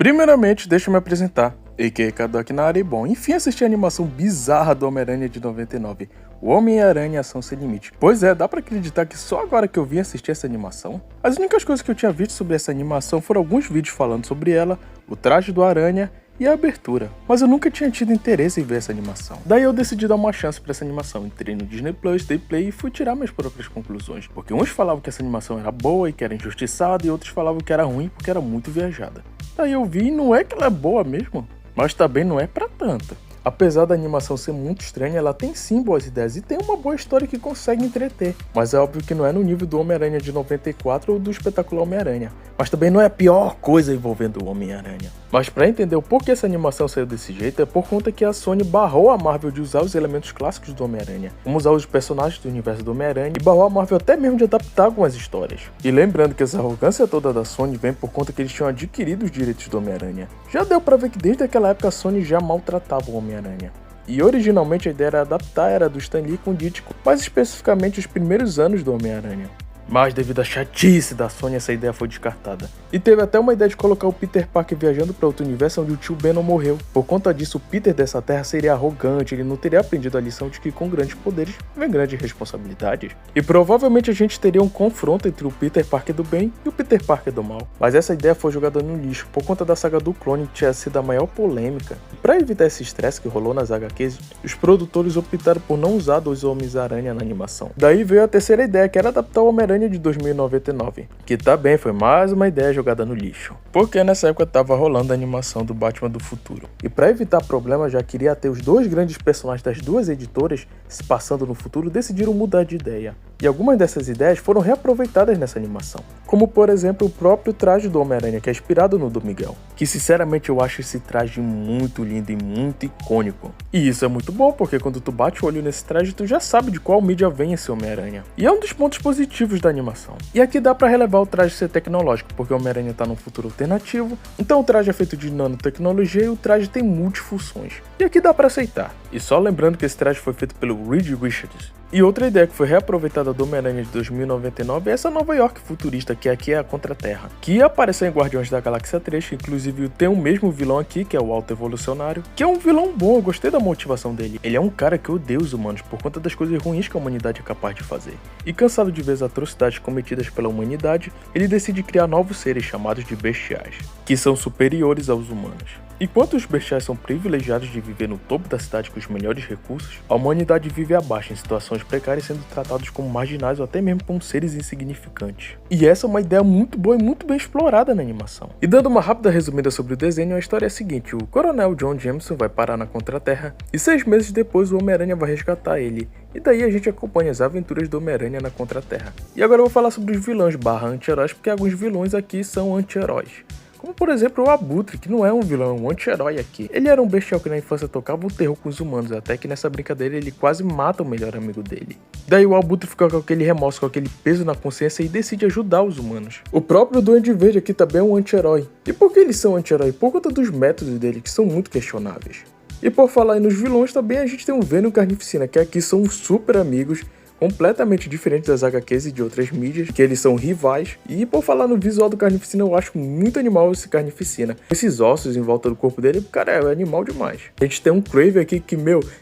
Primeiramente, deixa eu me apresentar, a.k.a. Kadok na área e bom, enfim assisti a animação bizarra do Homem-Aranha de 99, o Homem-Aranha Ação Sem Limite. Pois é, dá pra acreditar que só agora que eu vim assistir essa animação? As únicas coisas que eu tinha visto sobre essa animação foram alguns vídeos falando sobre ela, o traje do Aranha e a abertura, mas eu nunca tinha tido interesse em ver essa animação. Daí eu decidi dar uma chance pra essa animação, entrei no Disney Plus, dei play e fui tirar minhas próprias conclusões, porque uns falavam que essa animação era boa e que era injustiçada e outros falavam que era ruim porque era muito viajada. Daí eu vi e não é que ela é boa mesmo, mas também não é pra tanto. Apesar da animação ser muito estranha, ela tem sim boas ideias e tem uma boa história que consegue entreter. Mas é óbvio que não é no nível do Homem-Aranha de 94 ou do espetacular Homem-Aranha. Mas também não é a pior coisa envolvendo o Homem-Aranha. Mas pra entender o porquê essa animação saiu desse jeito, é por conta que a Sony barrou a Marvel de usar os elementos clássicos do Homem-Aranha, como usar os personagens do universo do Homem-Aranha, e barrou a Marvel até mesmo de adaptar algumas histórias. E lembrando que essa arrogância toda da Sony vem por conta que eles tinham adquirido os direitos do Homem-Aranha. Já deu pra ver que desde aquela época a Sony já maltratava o Homem-Aranha. E originalmente a ideia era adaptar a era do Stan Lee com Ditko, mais especificamente os primeiros anos do Homem-Aranha. Mas devido à chatice da Sony, essa ideia foi descartada. E teve até uma ideia de colocar o Peter Parker viajando para outro universo onde o tio Ben não morreu. Por conta disso, o Peter dessa terra seria arrogante, ele não teria aprendido a lição de que com grandes poderes vem grandes responsabilidades. E provavelmente a gente teria um confronto entre o Peter Parker do bem e o Peter Parker do mal. Mas essa ideia foi jogada no lixo por conta da saga do clone, que tinha sido a maior polêmica. E para evitar esse estresse que rolou nas HQs, os produtores optaram por não usar dois Homens-Aranha na animação. Daí veio a terceira ideia, que era adaptar o Homem-Aranha de 2099, que também foi mais uma ideia jogada no lixo, porque nessa época tava rolando a animação do Batman do futuro. E para evitar problemas, já queria ter os dois grandes personagens das duas editoras se passando no futuro, decidiram mudar de ideia. E algumas dessas ideias foram reaproveitadas nessa animação, como por exemplo o próprio traje do Homem-Aranha, que é inspirado no do Miguel, que sinceramente eu acho esse traje muito lindo e muito icônico. E isso é muito bom, porque quando tu bate o olho nesse traje, tu já sabe de qual mídia vem esse Homem-Aranha. E é um dos pontos positivos da animação. E aqui dá pra relevar o traje ser tecnológico, porque o Homem-Aranha tá num futuro alternativo, então o traje é feito de nanotecnologia e o traje tem multifunções. E aqui dá pra aceitar. E só lembrando que esse traje foi feito pelo Reed Richards. E outra ideia que foi reaproveitada do Homem-Aranha de 2099 é essa Nova York futurista, que aqui é a Contra-Terra, que apareceu em Guardiões da Galáxia 3, que inclusive tem o mesmo vilão aqui, que é o Alto Evolucionário, que é um vilão bom, eu gostei da motivação dele. Ele é um cara que odeia os humanos por conta das coisas ruins que a humanidade é capaz de fazer. E cansado de ver as atrocidades cometidas pela humanidade, ele decide criar novos seres chamados de Bestiais, que são superiores aos humanos. Enquanto os Bestiais são privilegiados de viver no topo da cidade com os melhores recursos, a humanidade vive abaixo em situações precárias, sendo tratados como marginais ou até mesmo como seres insignificantes. E essa é uma ideia muito boa e muito bem explorada na animação. E dando uma rápida resumida sobre o desenho, a história é a seguinte: o Coronel John Jameson vai parar na Contra-Terra e 6 meses depois o Homem-Aranha vai resgatar ele. E daí a gente acompanha as aventuras do Homem-Aranha na Contra-Terra. E agora eu vou falar sobre os vilões /anti-heróis, porque alguns vilões aqui são anti-heróis. Como por exemplo o Abutre, que não é um vilão, é um anti-herói aqui. Ele era um bestial que na infância tocava o terror com os humanos, até que nessa brincadeira ele quase mata o melhor amigo dele. Daí o Abutre fica com aquele remorso, com aquele peso na consciência e decide ajudar os humanos. O próprio Duende Verde aqui também é um anti-herói. E por que eles são anti-herói? Por conta dos métodos dele, que são muito questionáveis. E por falar aí nos vilões também, a gente tem o Venom e o Carnificina, que aqui são super amigos, completamente diferentes das HQs e de outras mídias, que eles são rivais. E por falar no visual do Carnificina, eu acho muito animal esse Carnificina. Esses ossos em volta do corpo dele, cara, é animal demais. A gente tem um Kraven aqui que,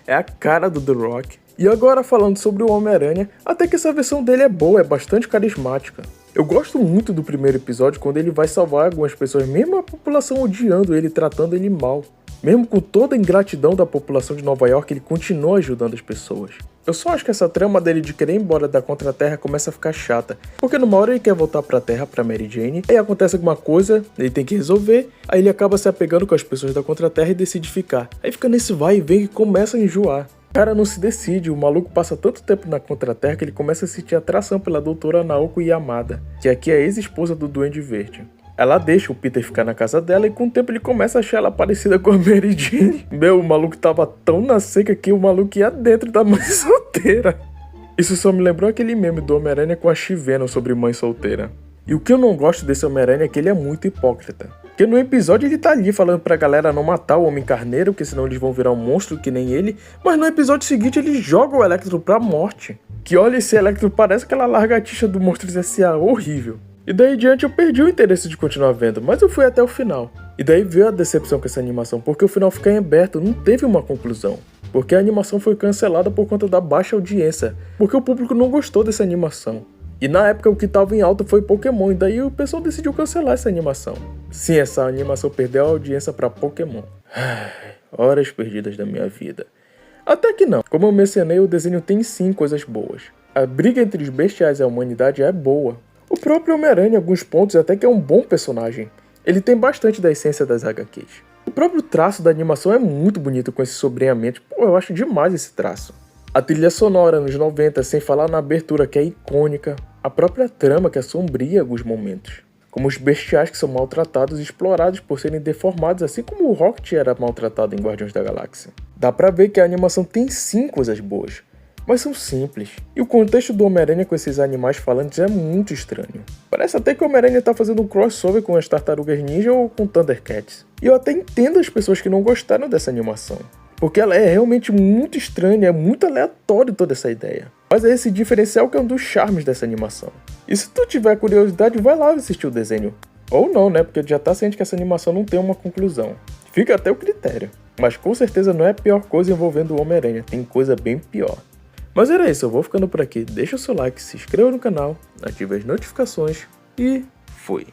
é a cara do The Rock. E agora falando sobre o Homem-Aranha, até que essa versão dele é boa, é bastante carismática. Eu gosto muito do primeiro episódio, quando ele vai salvar algumas pessoas, mesmo a população odiando ele, tratando ele mal. Mesmo com toda a ingratidão da população de Nova York, ele continua ajudando as pessoas. Eu só acho que essa trama dele de querer ir embora da Contra-Terra começa a ficar chata, porque numa hora ele quer voltar pra Terra, pra Mary Jane, aí acontece alguma coisa, ele tem que resolver, aí ele acaba se apegando com as pessoas da Contra-Terra e decide ficar. Aí fica nesse vai e vem e começa a enjoar. O cara não se decide, o maluco passa tanto tempo na Contra-Terra que ele começa a sentir atração pela doutora Naoko Yamada, que aqui é a ex-esposa do Duende Verde. Ela deixa o Peter ficar na casa dela e com o tempo ele começa a achar ela parecida com a Mary Jane. O maluco tava tão na seca que o maluco ia dentro da mãe solteira. Isso só me lembrou aquele meme do Homem-Aranha com a She-Venom sobre mãe solteira. E o que eu não gosto desse Homem-Aranha é que ele é muito hipócrita. Porque no episódio ele tá ali falando pra galera não matar o Homem Carneiro, porque senão eles vão virar um monstro que nem ele. Mas no episódio seguinte ele joga o Electro pra morte. Que olha, esse Electro parece aquela largatixa do Monstros S.A. horrível. E daí em diante eu perdi o interesse de continuar vendo, mas eu fui até o final. E daí veio a decepção com essa animação, porque o final fica em aberto, não teve uma conclusão. Porque a animação foi cancelada por conta da baixa audiência, porque o público não gostou dessa animação. E na época o que estava em alta foi Pokémon, e daí o pessoal decidiu cancelar essa animação. Sim, essa animação perdeu a audiência para Pokémon. Horas perdidas da minha vida. Até que não. Como eu mencionei, o desenho tem sim coisas boas. A briga entre os bestiais e a humanidade é boa. O próprio Homem-Aranha, em alguns pontos, até que é um bom personagem. Ele tem bastante da essência das HQs. O próprio traço da animação é muito bonito com esse sobreamento. Pô, eu acho demais esse traço. A trilha sonora nos 90, sem falar na abertura que é icônica. A própria trama que é sombria em alguns momentos. Como os bestiais que são maltratados e explorados por serem deformados, assim como o Rocket era maltratado em Guardiões da Galáxia. Dá pra ver que a animação tem sim coisas boas, mas são simples. E o contexto do Homem-Aranha com esses animais falantes é muito estranho. Parece até que o Homem-Aranha tá fazendo um crossover com as Tartarugas Ninja ou com Thundercats. E eu até entendo as pessoas que não gostaram dessa animação, porque ela é realmente muito estranha, é muito aleatório toda essa ideia. Mas é esse diferencial que é um dos charmes dessa animação. E se tu tiver curiosidade, vai lá assistir o desenho. Ou não, né? Porque já tá ciente que essa animação não tem uma conclusão. Fica até o critério. Mas com certeza não é a pior coisa envolvendo o Homem-Aranha, tem coisa bem pior. Mas era isso, eu vou ficando por aqui. Deixa o seu like, se inscreva no canal, ative as notificações e fui!